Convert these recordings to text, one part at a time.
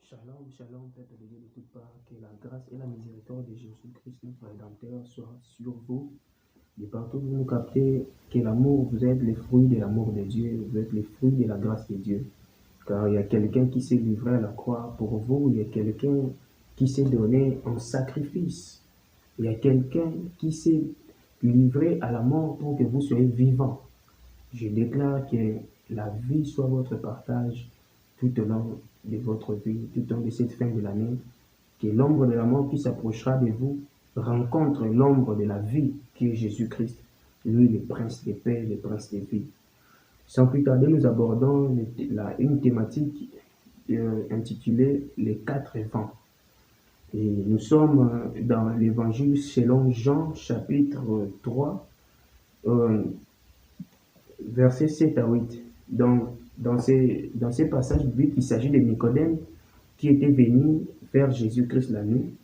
Shalom, shalom, peuple de Dieu de toutes parts, que la grâce et la miséricorde de Jésus-Christ, notre Rédempteur, soit sur vous. De partout où vous nous captez, que l'amour, vous êtes les fruits de l'amour de Dieu, vous êtes les fruits de la grâce de Dieu. Car il y a quelqu'un qui s'est livré à la croix pour vous, il y a quelqu'un qui s'est donné en sacrifice. Il y a quelqu'un qui s'est livré à la mort pour que vous soyez vivants. Je déclare que la vie soit votre partage tout au long de votre vie, tout au long de cette fin de l'année, que l'ombre de la mort qui s'approchera de vous rencontre l'ombre de la vie qui est Jésus-Christ, lui le prince des paix, le prince des vies. Sans plus tarder, nous abordons une thématique intitulée « Les 4 vents ». Et nous sommes dans l'évangile selon Jean, chapitre 3, versets 7 à 8. Donc, dans ces passages bibliques, il s'agit de Nicodème qui était venu vers Jésus-Christ la nuit.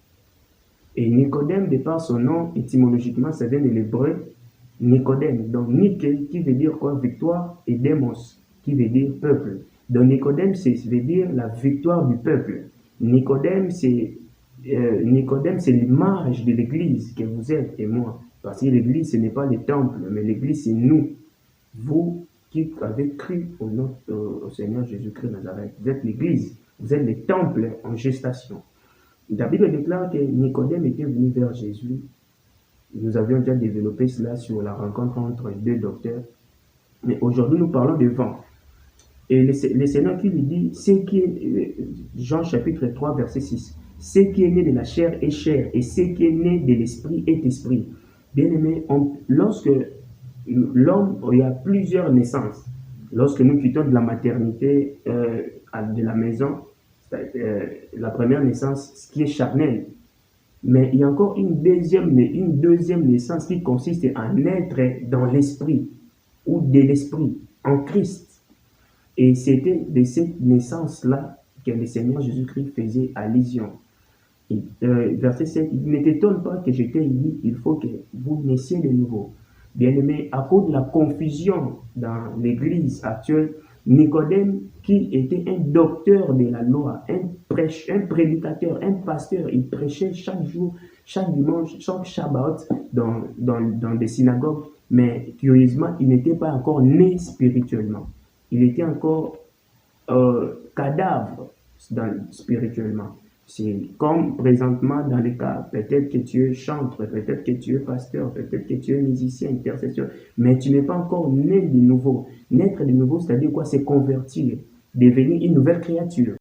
Et Nicodème, de par son nom, étymologiquement, ça vient de l'hébreu Nicodème. Donc, Nike, qui veut dire quoi? Victoire, et Demos, qui veut dire peuple. Donc, Nicodème, ça veut dire la victoire du peuple. Nicodème, c'est l'image de l'Église que vous êtes et moi. Parce que l'Église, ce n'est pas le temple, mais l'Église, c'est nous. Vous qui avez cru au Seigneur Jésus-Christ de Nazareth. Vous êtes l'Église, vous êtes le temple en gestation. La Bible déclare que Nicodème était venu vers Jésus. Nous avions déjà développé cela sur la rencontre entre deux docteurs. Mais aujourd'hui, nous parlons de vent. Et le Seigneur qui lui dit, Jean chapitre 3, verset 6, « Ce qui est né de la chair est chair, et ce qui est né de l'esprit est esprit. » Bien-aimé, lorsque l'homme, il y a plusieurs naissances. Lorsque nous quittons de la maternité, de la maison, la première naissance, ce qui est charnel. Mais il y a encore une deuxième naissance qui consiste à naître dans l'esprit ou de l'esprit, en Christ. Et c'était de cette naissance-là que le Seigneur Jésus-Christ faisait allusion. Verset 7, il ne t'étonne pas que je t'ai dit, il faut que vous naissiez de nouveau. Bien-aimé, à cause de la confusion dans l'église actuelle, Nicodème, qui était un docteur de la loi, un prédicateur, un pasteur, il prêchait chaque jour, chaque dimanche, chaque Shabbat dans des synagogues, mais curieusement, il n'était pas encore né spirituellement. Il était encore cadavre spirituellement. C'est comme présentement dans les cas, peut-être que tu es chantre, peut-être que tu es pasteur, peut-être que tu es musicien, intercesseur, mais tu n'es pas encore né de nouveau. Naître de nouveau, c'est-à-dire quoi? C'est convertir, devenir une nouvelle créature.